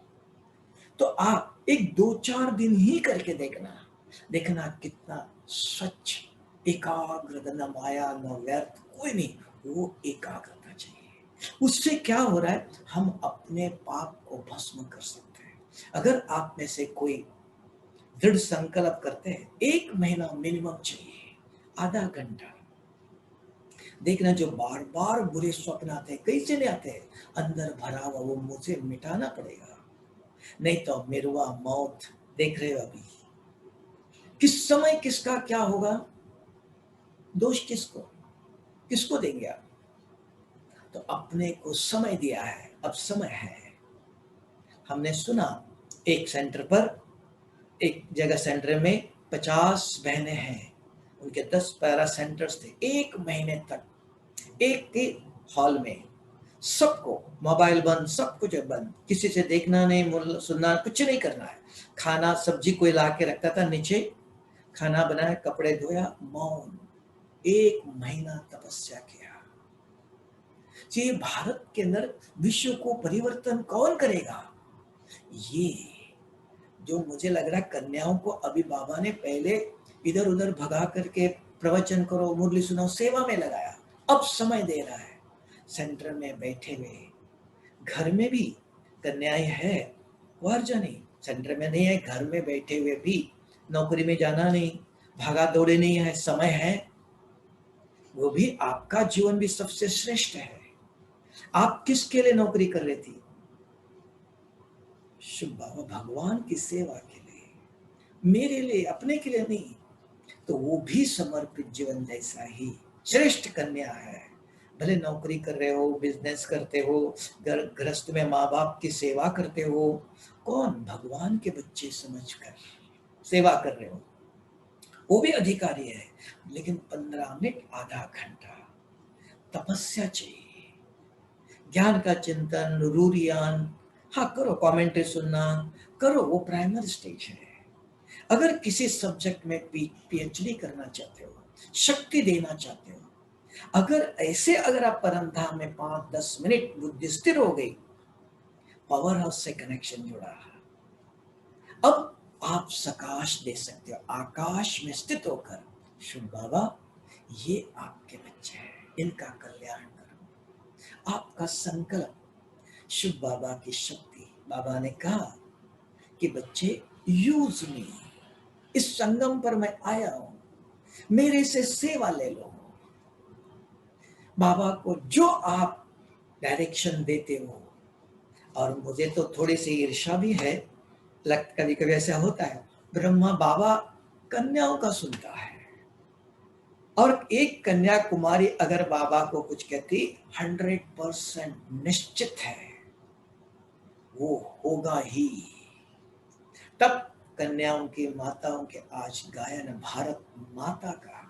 तो आप एक 2-4 दिन ही करके देखना कितना स्वच्छ, एकाग्र, न माया न व्यर्थ, कोई नहीं, वो एकाग्रता चाहिए। उससे क्या हो रहा है, हम अपने पाप को भस्म कर सकते हैं। अगर आप में से कोई दृढ़ संकल्प करते हैं, 1 महीना मिनिमम चाहिए, आधा घंटा। देखना जो बार बार बुरे स्वप्न आते हैं, कैसे नहीं आते, अंदर भरा हुआ वो मुझे मिटाना पड़ेगा, नहीं तो मेरुआ मौत देख रहे हो। अभी किस समय किसका क्या होगा, दोष किसको देंगे आप? तो अपने को समय दिया है, अब समय है। हमने सुना एक सेंटर पर, एक जगह सेंटर में 50 बहनें हैं, उनके 10 पैरा सेंटर्स थे। 1 महीने तक एक ही हॉल में सबको मोबाइल बंद, सब कुछ बंद, किसी से देखना नहीं, सुनना, कुछ नहीं करना है। खाना सब्जी कोई ला के रखता था नीचे, खाना बनाया, कपड़े धोया, मौन। 1 महीना तपस्या किया। ये भारत के अंदर विश्व को परिवर्तन कौन करेगा? ये जो मुझे लग रहा है कन्याओं को अभी बाबा ने पहले इधर उधर भगा करके प्रवचन करो, मुरली सुनाओ, सेवा में लगाया, अब समय दे रहा है सेंटर में बैठे हुए। घर में भी कन्याएं है, वर्जन नहीं, सेंटर में नहीं है, घर में बैठे हुए भी, नौकरी में जाना नहीं, भागा दौड़े नहीं है, समय है, वो भी आपका जीवन भी सबसे श्रेष्ठ है। आप किसके लिए नौकरी कर रही थी? शुभ बाबा भगवान की सेवा के लिए, मेरे लिए, अपने के लिए नहीं। तो वो भी समर्पित जीवन जैसा ही श्रेष्ठ कन्या है। भले नौकरी कर रहे हो, बिजनेस करते हो, गृहस्थ में माँ बाप की सेवा करते हो, कौन? भगवान के बच्चे समझकर सेवा कर रहे हो, वो भी अधिकारी है। लेकिन 15 मिनट, आधा घंटा तपस्या चाहिए, ज्ञान का चिंतन, रूरियान, हाँ करो, कमेंट्री सुनना करो, वो प्राइमरी स्टेज है। अगर किसी सब्जेक्ट में पीएचडी करना चाहते हो, शक्ति देना चाहते हो, अगर आप परम धाम में 5-10 मिनट बुद्धि स्थिर हो गई, पावर हाउस से कनेक्शन जुड़ा, अब आप सकाश दे सकते हो, आकाश में स्थित होकर, शुभ बाबा ये आपके बच्चे हैं, इनका कल्याण करो, आपका संकल्प, शुभ बाबा की शक्ति। बाबा ने कहा कि बच्चे यूज मी, इस संगम पर मैं आया हूं, मेरे से सेवा ले लो। बाबा को जो आप डायरेक्शन देते हो, और मुझे तो थोड़ी सी ईर्ष्या भी है, कभी कभी ऐसा होता है, ब्रह्मा बाबा कन्याओं का सुनता है, और एक कन्या कुमारी अगर बाबा को कुछ कहती, 100% निश्चित है वो होगा ही। तब कन्याओं की, माताओं के आज गायन भारत माता का,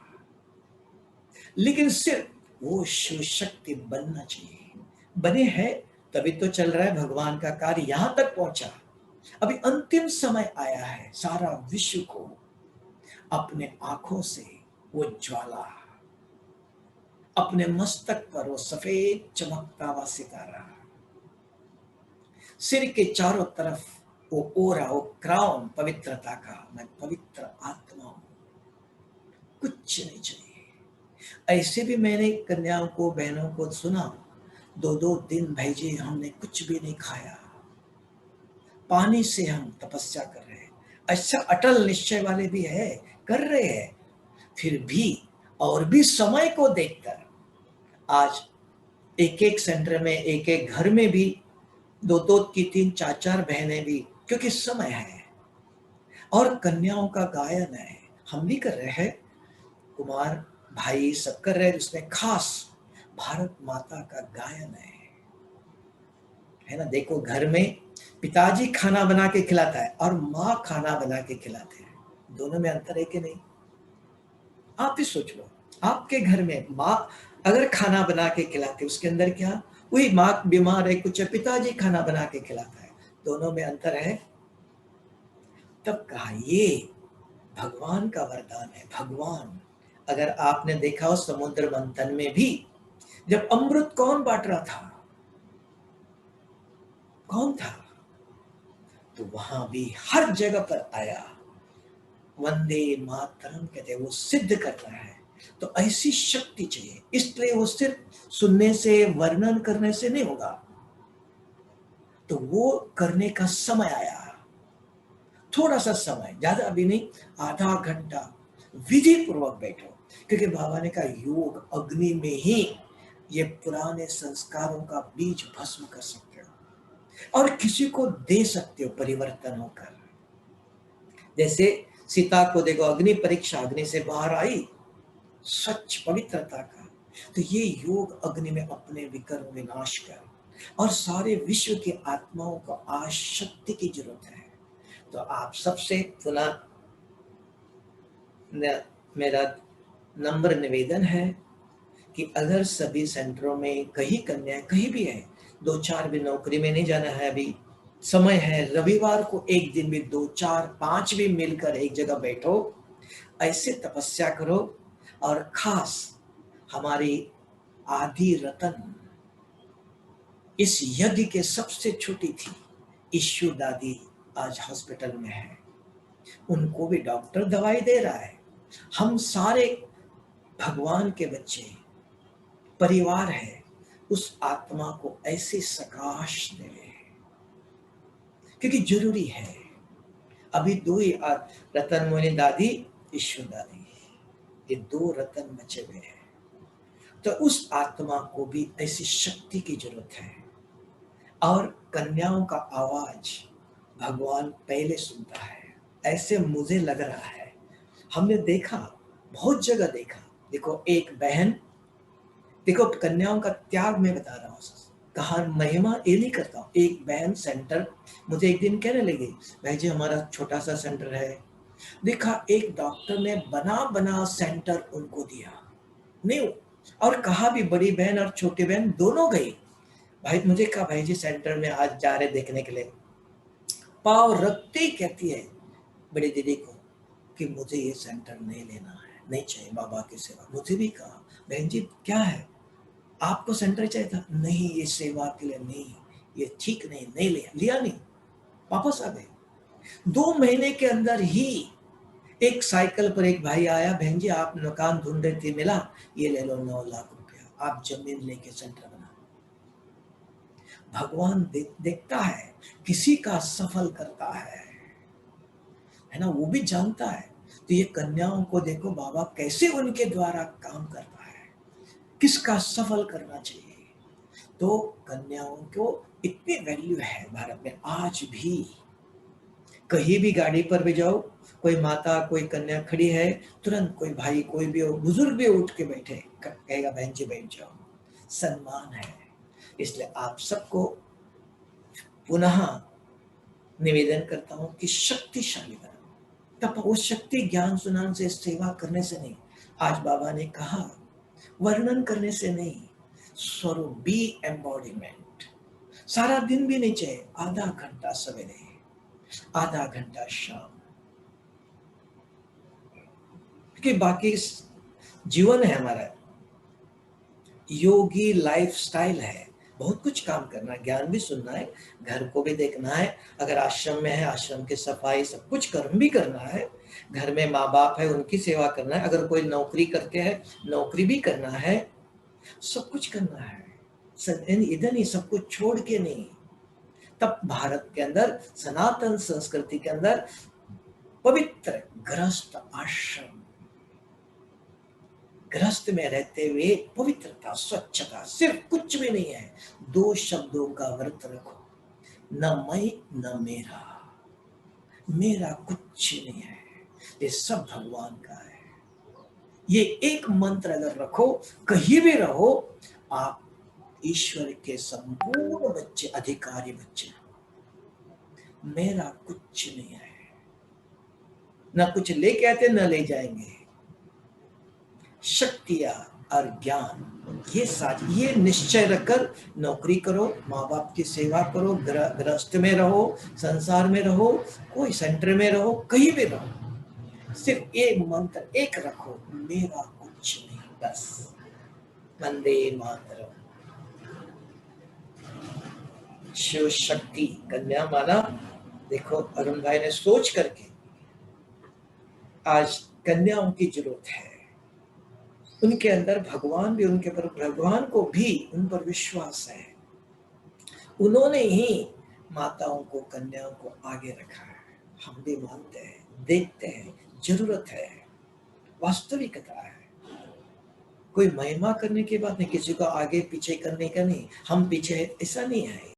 लेकिन सिर्फ वो शिव शक्ति बनना चाहिए। बने हैं तभी तो चल रहा है, भगवान का कार्य यहां तक पहुंचा। अभी अंतिम समय आया है, सारा विश्व को अपने आंखों से वो ज्वाला, अपने मस्तक पर वो सफेद चमकता हुआ सितारा, सिर के चारों तरफ वो ओरा, वो क्राउन पवित्रता का, मैं पवित्र आत्मा हूं, कुछ नहीं चाहिए। ऐसे भी मैंने कन्याओं को, बहनों को सुना, 2-2 दिन भाईजी हमने कुछ भी नहीं खाया, पानी से हम तपस्या कर रहे हैं। अच्छा अटल निश्चय वाले भी है, कर रहे हैं, फिर भी और भी समय को देखकर आज एक सेंटर में, एक घर में भी 2-2, 3-3, 4-4 बहनें भी, क्योंकि समय है। और कन्याओं का गायन है, हम भी कर रहे हैं, कुमार भाई सब कर रहे हैं, उसमें खास भारत माता का गायन है ना। देखो घर में पिताजी खाना बना के खिलाता है और माँ खाना बना के खिलाते हैं, दोनों में अंतर है कि नहीं? आप ही सोच लो, आपके घर में माँ अगर खाना बना के खिलाते, उसके अंदर क्या, वही माँ बीमार है कुछ, पिताजी खाना बना के खिलाता है, दोनों में अंतर है। तब कहा ये भगवान का वरदान है। भगवान, अगर आपने देखा हो समुद्र मंथन में भी जब अमृत कौन बांट रहा था, कौन था? तो वहां भी हर जगह पर आया, वंदे मातरम कहते, वो सिद्ध करना है। तो ऐसी शक्ति चाहिए, इसलिए वो सिर्फ सुनने से, वर्णन करने से नहीं होगा, तो वो करने का समय आया, थोड़ा सा समय, ज्यादा भी नहीं, आधा घंटा विधि पूर्वक बैठो, क्योंकि बाबा ने कहा योग अग्नि में ही ये पुराने संस्कारों का बीज भस्म कर सकते हो और किसी को दे सकते हो परिवर्तन होकर। जैसे सीता को देखो, अग्नि परीक्षा, अग्नि से बाहर आई, स्वच्छ पवित्रता का, तो ये योग अग्नि में अपने विकर्म विनाश कर, और सारे विश्व की आत्माओं को आज शक्ति की जरूरत है। तो आप सबसे पुनः मेरा नम्र निवेदन है कि अगर सभी सेंटरों में कहीं कन्या कहीं भी है, 2-4 भी नौकरी में नहीं जाना है, अभी समय है, रविवार को एक दिन भी 2-4-5 भी मिलकर एक जगह बैठो, ऐसे तपस्या करो। और खास हमारी आदि रतन इस यज्ञ के सबसे छोटी थी, ईशु दादी आज हॉस्पिटल में है, उनको भी डॉक्टर दवाई दे रहा है। हम सारे भगवान के बच्चे परिवार है, उस आत्मा को ऐसे सकाश दे, क्योंकि जरूरी है। अभी 2 ही रतन मोहिनी दादी, ईश्वर दादी, ये 2 रतन बचे हुए हैं। तो उस आत्मा को भी ऐसी शक्ति की जरूरत है। और कन्याओं का आवाज भगवान पहले सुनता है, ऐसे मुझे लग रहा है। हमने देखा, बहुत जगह देखा। देखो एक बहन, देखो कन्याओं का त्याग मैं बता रहा हूँ, कहा महिमा ये नहीं करता हूँ। एक बहन सेंटर मुझे एक दिन कहने लगी, भाई जी हमारा छोटा सा सेंटर है। देखा एक डॉक्टर ने बना सेंटर उनको दिया नहीं, और कहा भी बड़ी बहन और छोटी बहन दोनों गई। भाई मुझे कहा भाई जी सेंटर में आज जा रहे देखने के लिए, पाव रखते ही कहती है बड़ी दीदी को कि मुझे ये सेंटर नहीं लेना है, नहीं चाहिए बाबा की सेवा। मुझे भी कहा बहन जी क्या है, आपको सेंटर चाहिए था? नहीं ये सेवा के लिए नहीं, ये ठीक नहीं लिया नहीं, वापस आ गए। 2 महीने के अंदर ही एक साइकिल पर एक भाई आया, बहन जी आप मकान ढूंढ रहे थे, मिला, ये ले लो 9 लाख रुपया, आप जमीन लेके सेंटर बना। भगवान देखता है, किसी का सफल करता है ना, वो भी जानता है। तो ये कन्याओं को देखो बाबा कैसे उनके द्वारा काम करता है, किसका सफल करना चाहिए। तो कन्याओं को इतनी वैल्यू है भारत में आज भी। कहीं भी गाड़ी पर भी जाओ, कोई माता कोई कन्या खड़ी है, तुरंत कोई भाई कोई भी हो, बुजुर्ग भी उठ के बैठे, कहेगा बहन जी बैठ जाओ, सम्मान है। इसलिए आप सबको पुनः निवेदन करता हूं कि शक्तिशाली बनो। तब वो शक्ति ज्ञान सुनान से, सेवा करने से नहीं, आज बाबा ने कहा वर्णन करने से नहीं, स्वरूप बी एम्बॉडीमेंट। सारा दिन भी नहीं चाहिए, आधा घंटा सवेरे, आधा घंटा शाम, क्योंकि बाकी जीवन है हमारा, योगी लाइफस्टाइल है, बहुत कुछ काम करना है, ज्ञान भी सुनना है, घर को भी देखना है, अगर आश्रम में है आश्रम की सफाई, सब कुछ कर्म भी करना है, घर में माँ बाप है उनकी सेवा करना है, अगर कोई नौकरी करते हैं नौकरी भी करना है, सब कुछ करना है। इधर नहीं, सब कुछ छोड़ के नहीं। तब भारत के अंदर सनातन संस्कृति के अंदर पवित्र गृहस्थ आश्रम, गृहस्थ में रहते हुए पवित्रता स्वच्छता, सिर्फ कुछ भी नहीं है, 2 शब्दों का व्रत रखो, न मैं न मेरा, मेरा कुछ नहीं है, ये सब भगवान का है। ये एक मंत्र अगर रखो, कहीं भी रहो, आप ईश्वर के संपूर्ण बच्चे, अधिकारी बच्चे। मेरा कुछ नहीं है, न कुछ लेके आते न ले जाएंगे। शक्तियां और ज्ञान ये साथ, ये निश्चय रखकर नौकरी करो, माँ बाप की सेवा करो, गृहस्थ में रहो, संसार में रहो, कोई सेंटर में रहो, कहीं भी रहो, सिर्फ एक मंत्र एक रखो, मेरा कुछ नहीं, बस। वंदे मातरम। शिव शक्ति कन्या माना। देखो अरुण भाई ने सोच करके, आज कन्याओं की जरूरत है, उनके अंदर भगवान भी, उनके पर भगवान को भी उन पर विश्वास है, उन्होंने ही माताओं को कन्याओं को आगे रखा है। हम भी मानते हैं, देखते हैं, जरूरत है, वास्तविकता है। कोई महिमा करने की बात नहीं, किसी को आगे पीछे करने का नहीं, हम पीछे ऐसा नहीं है।